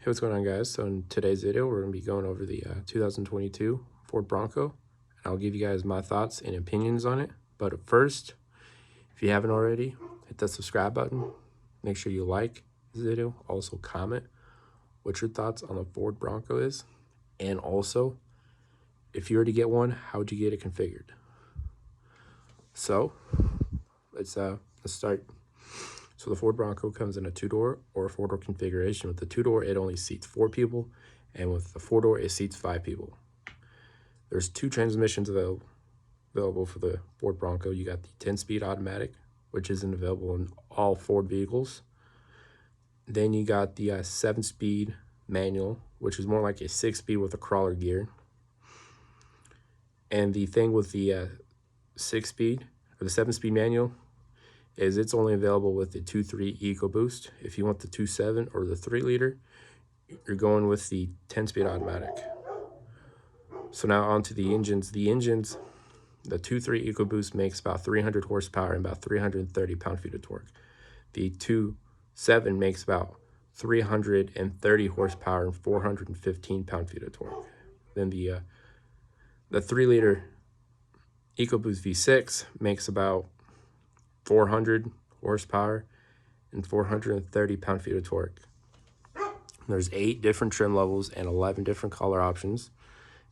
Hey, what's going on, guys? So in today's video, we're going to be going over the 2022 Ford Bronco. And I'll give you guys my thoughts and opinions on it. But first, if you haven't already, hit that subscribe button. Make sure you like this video. Also comment what your thoughts on the Ford Bronco is. And also, if you already get one, how would you get it configured? So let's start. So the Ford Bronco comes in a 2-door or a 4-door configuration. With the 2-door, it only seats 4 people, and with the 4-door, it seats 5 people. There's 2 transmissions available for the Ford Bronco. You got the 10-speed automatic, which isn't available in all Ford vehicles. Then you got the 7-speed manual, which is more like a 6-speed with a crawler gear. And the thing with the 6-speed or the 7-speed manual is it's only available with the 2.3 EcoBoost. If you want the 2.7 or the 3-liter, you're going with the 10-speed automatic. So now on to the engines. The 2.3 EcoBoost makes about 300 horsepower and about 330 pound-feet of torque. The 2.7 makes about 330 horsepower and 415 pound-feet of torque. Then the 3-liter EcoBoost V6 makes about 400 horsepower and 430 pound-feet of torque. There's 8 different trim levels and 11 different color options.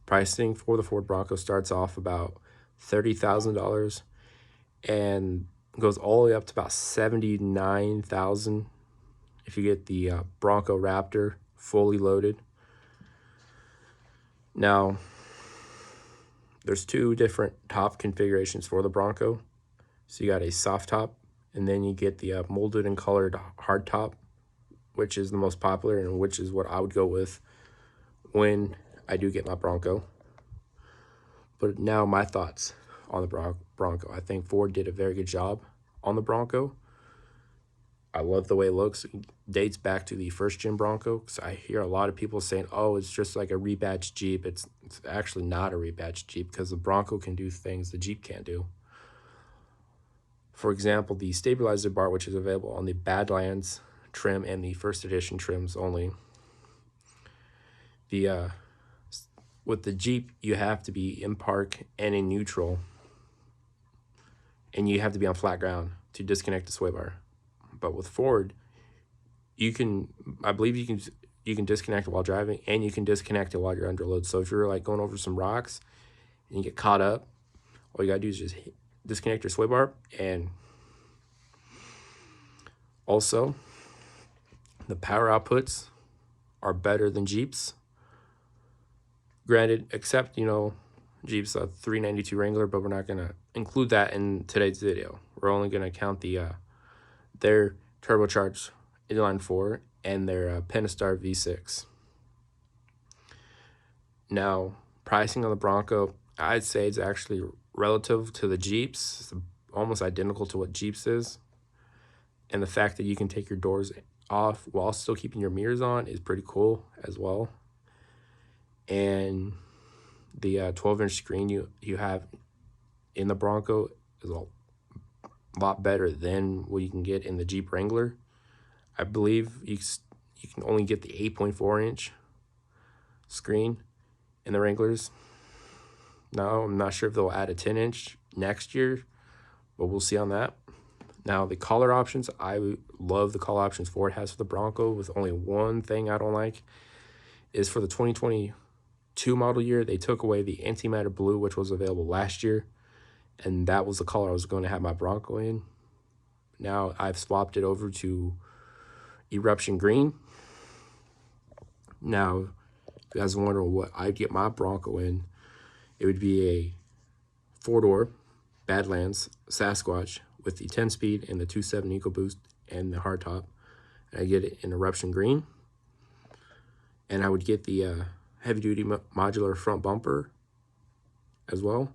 Pricing for the Ford Bronco starts off about $30,000 and goes all the way up to about $79,000 if you get the Bronco Raptor fully loaded. Now, there's 2 different top configurations for the Bronco. So you got a soft top, and then you get the molded and colored hard top, which is the most popular and which is what I would go with when I do get my Bronco. But now my thoughts on the Bronco. I think Ford did a very good job on the Bronco. I love the way it looks. It dates back to the first-gen Bronco, because I hear a lot of people saying, oh, it's just like a rebadged Jeep. It's actually not a rebadged Jeep, because the Bronco can do things the Jeep can't do. For example, the stabilizer bar, which is available on the Badlands trim and the first edition trims only. With the Jeep, you have to be in park and in neutral, and you have to be on flat ground to disconnect the sway bar. But with Ford, I believe you can disconnect it while driving, and you can disconnect it while you're under load. So if you're like going over some rocks and you get caught up, all you gotta do is just disconnect your sway bar. And also, the power outputs are better than Jeep's. Granted, except, Jeep's a 392 Wrangler, but we're not going to include that in today's video. We're only going to count their turbocharged inline 4 and their Pentastar V6. Now, pricing on the Bronco, I'd say it's actually relative to the Jeep's. It's almost identical to what Jeep's is. And the fact that you can take your doors off while still keeping your mirrors on is pretty cool as well. And the 12-inch screen you have in the Bronco is a lot better than what you can get in the Jeep Wrangler. I believe you can only get the 8.4-inch screen in the Wranglers. Now, I'm not sure if they'll add a 10-inch next year, but we'll see on that. Now, the color options, I love the color options Ford has for the Bronco, with only one thing I don't like is for the 2022 model year, they took away the antimatter blue, which was available last year, and that was the color I was going to have my Bronco in. Now, I've swapped it over to eruption green. Now, if you guys are wondering what I'd get my Bronco in, it would be a 4-door Badlands Sasquatch with the 10-speed and the 2.7 EcoBoost and the hardtop. And I get it in eruption green. And I would get the heavy-duty modular front bumper as well.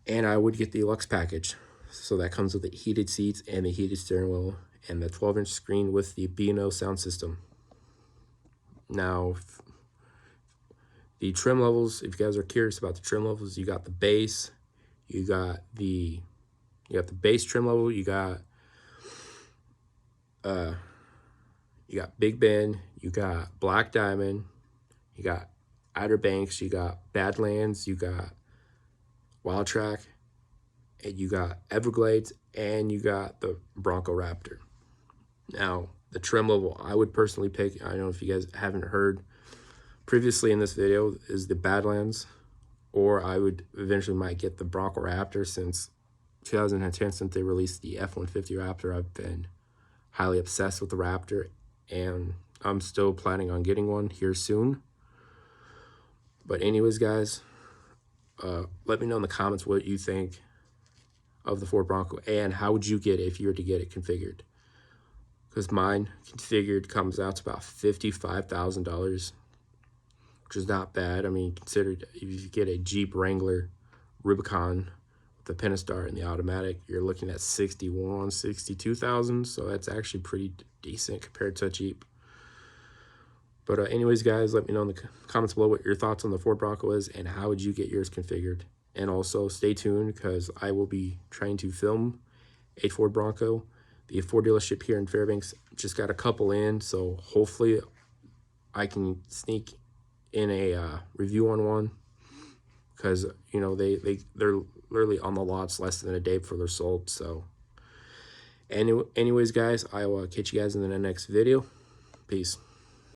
And I would get the Lux package. So that comes with the heated seats and the heated steering wheel and the 12-inch screen with the B&O sound system. Now, the trim levels, if you guys are curious about the trim levels, you got the base, you got the base trim level, you got You got Big Ben, you got Black Diamond, you got Outer Banks, you got Badlands, you got Wild Track, and you got Everglades, and you got the Bronco Raptor. Now, the trim level I would personally pick, I don't know if you guys haven't heard previously in this video, is the Badlands, or I would eventually might get the Bronco Raptor. Since 2010, since they released the F-150 Raptor, I've been highly obsessed with the Raptor, and I'm still planning on getting one here soon. But anyways, guys, let me know in the comments what you think of the Ford Bronco, and how would you get it if you were to get it configured. Because mine configured comes out to about $55,000, which is not bad. I mean, considered if you get a Jeep Wrangler Rubicon with the Pentastar and the automatic, you're looking at 62,000. So that's actually pretty decent compared to a Jeep. But anyways, guys, let me know in the comments below what your thoughts on the Ford Bronco is, and how would you get yours configured. And also stay tuned, because I will be trying to film a Ford Bronco. The Ford dealership here in Fairbanks just got a couple in, so hopefully I can sneak in a review on one, because you know they're literally on the lots less than a day before they're sold. So anyways, guys, I will catch you guys in the next video. Peace.